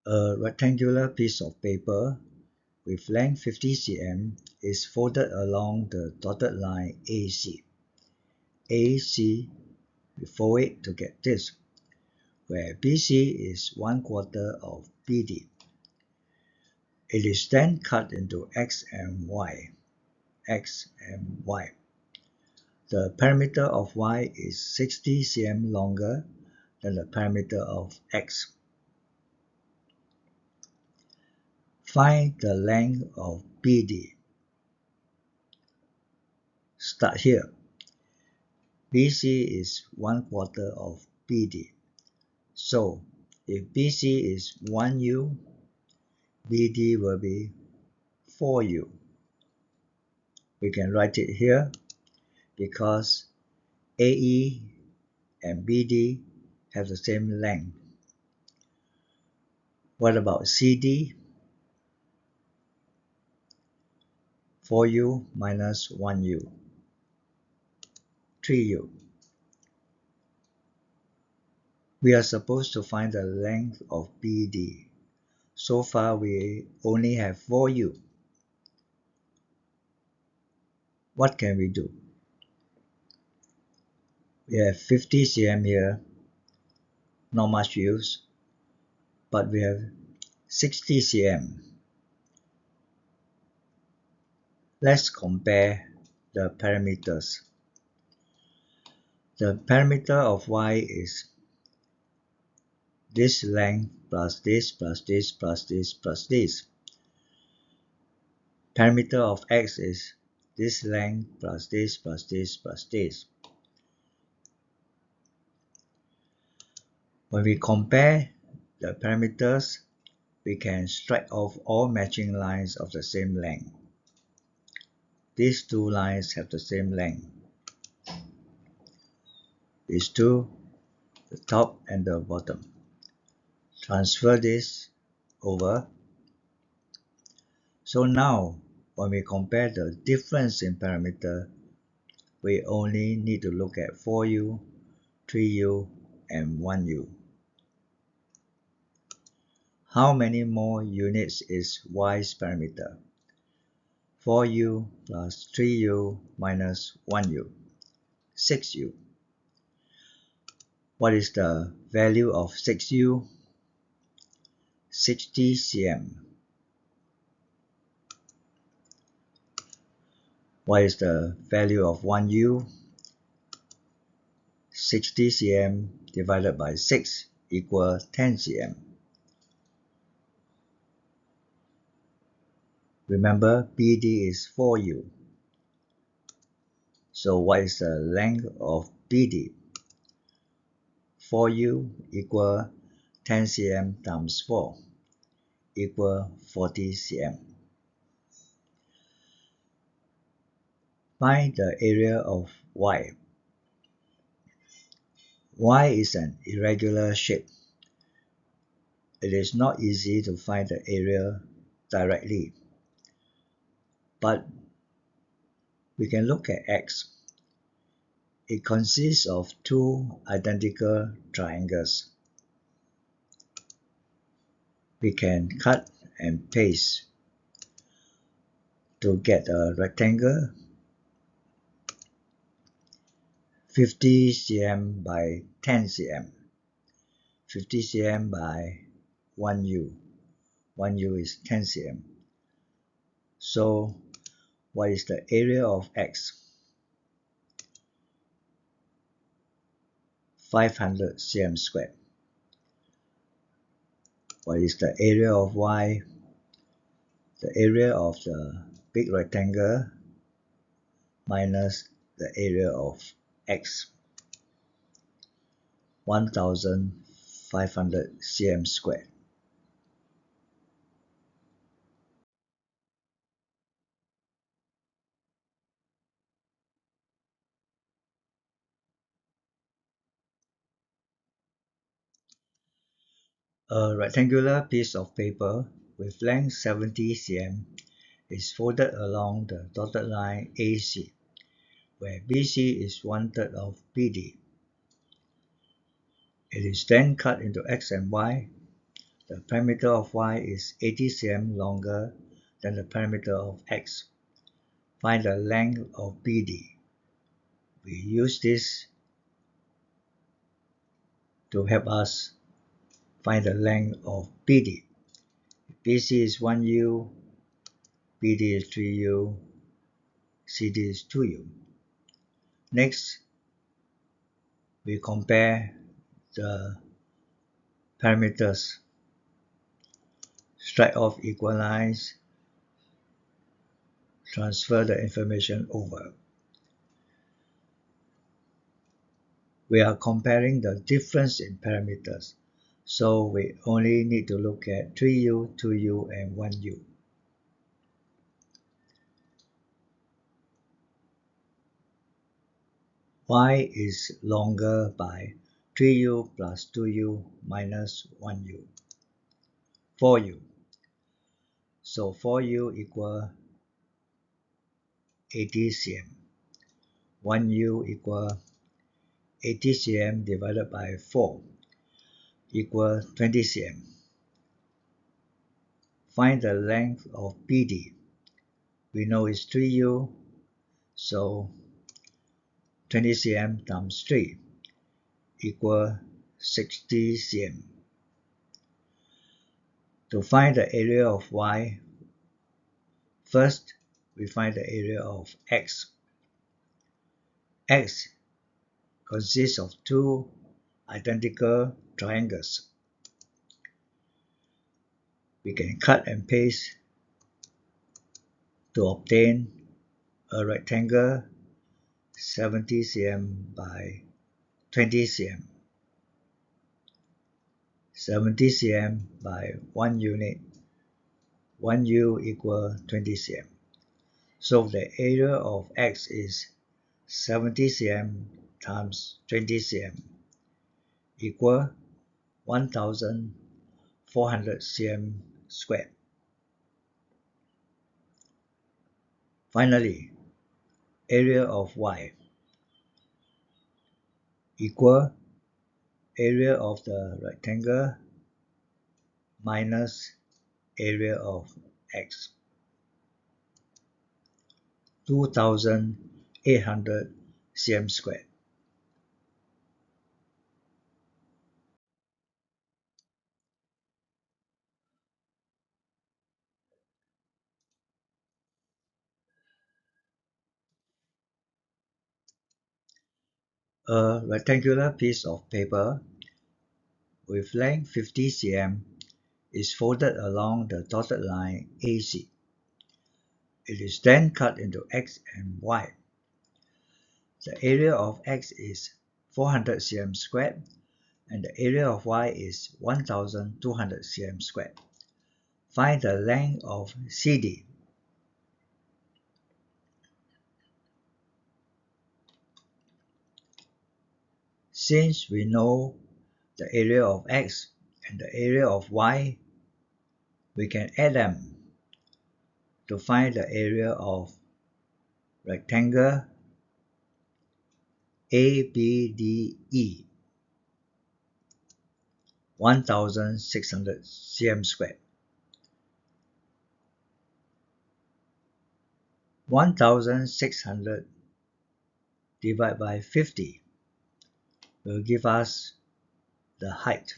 A rectangular piece of paper with length 50 cm is folded along the dotted line AC. AC, we fold it to get this, where BC is 1/4 of BD. It is then cut into X and Y. X and Y. The perimeter of Y is 60 cm longer than the perimeter of X. Find the length of BD. Start here. BC is 1/4 of BD. So, if BC is 1U, BD will be 4U. We can write it here because AE and BD have the same length. What about CD? 4U minus 1U. 3U. We are supposed to find the length of BD. So far we only have 4U. What can we do? We have 50 cm here, not much use, but we have 60 cm. Let's compare the parameters. The parameter of Y is this length plus this plus this plus this plus this. Parameter of X is this length plus this plus this plus this. When we compare the parameters, we can strike off all matching lines of the same length. These two lines have the same length. These two, the top and the bottom. Transfer this over. So now, when we compare the difference in parameter, we only need to look at 4U, 3U, and 1U. How many more units is Y's parameter? 4U plus 3U minus 1U, 6U. What is the value of 6U? 60 cm. What is the value of 1U? 60 cm divided by 6 equals 10 cm. Remember, BD is 4U. So what is the length of BD? 4U equal 10 cm times 4 equal 40 cm. Find the area of Y. Y is an irregular shape. It is not easy to find the area directly, but we can look at X. It consists of two identical triangles. We can cut and paste to get a rectangle 50 cm by 10 cm, 50 cm by 1U. 1U is 10 cm. So what is the area of X? 500 cm squared. What is the area of Y? The area of the big rectangle minus the area of X. 1500 cm squared. A rectangular piece of paper with length 70 cm is folded along the dotted line AC, where BC is 1/3 of BD. It is then cut into X and Y. The perimeter of y is 80 cm longer than the perimeter of x. Find the length of BD. We use this to help us find the length of BD. BC is 1U, BD is 3U, CD is 2U. Next, we compare the parameters. Strike off equalize, transfer the information over. We are comparing the difference in parameters, so we only need to look at 3U, 2U, and 1U. Y is longer by 3U plus 2U minus 1U. 4U. So 4U equal 80 cm. 1U equal 80 cm divided by 4 equal 20 cm. Find the length of BD. We know it's 3U, so 20 cm times 3 equal 60 cm. To find the area of Y, first we find the area of X. X consists of two identical triangles. We can cut and paste to obtain a rectangle 70 cm by 20 cm. 70 cm by 1 unit, 1U equal 20 cm. So the area of X is 70 cm times 20 cm equal 1400 cm squared. Finally, area of Y equal area of the rectangle minus area of X. 2800 cm squared. A rectangular piece of paper with length 50 cm is folded along the dotted line AC. It is then cut into X and Y. The area of X is 400 cm squared and the area of Y is 1200 cm squared. Find the length of CD. Since we know the area of X and the area of Y, we can add them to find the area of rectangle ABDE, 1600 cm squared. 1600 divided by 50 will give us the height.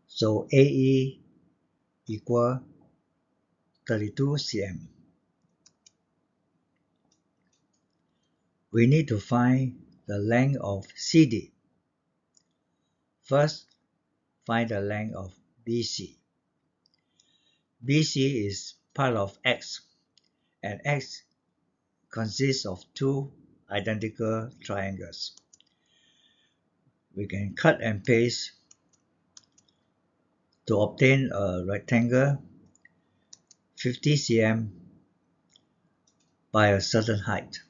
So AE equal 32 cm. We need to find the length of CD. First, find the length of BC. BC is part of X, and X consists of two identical triangles. We can cut and paste to obtain a rectangle 50 cm by a certain height,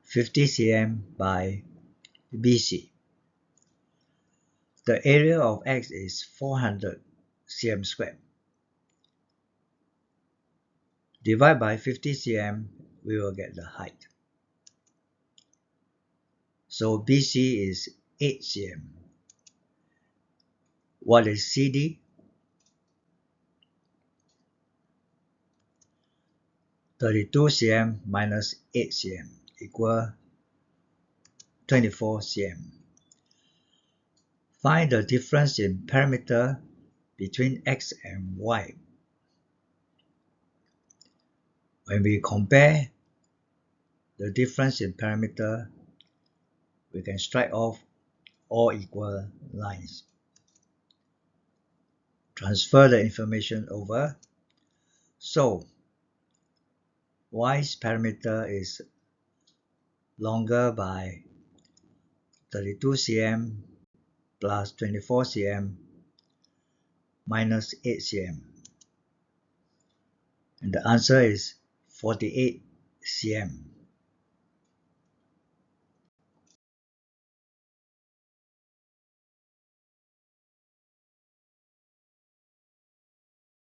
50 cm by BC. The area of X is 400 cm squared. Divide by 50 cm, we will get the height. So BC is 8 cm. What is CD? 32 cm minus 8 cm equal 24 cm. Find the difference in parameter between x and y. When we compare the difference in parameter, we can strike off all equal lines. Transfer the information over. So, y's parameter is longer by 32 cm plus 24 cm minus 8 cm. And the answer is 48 cm.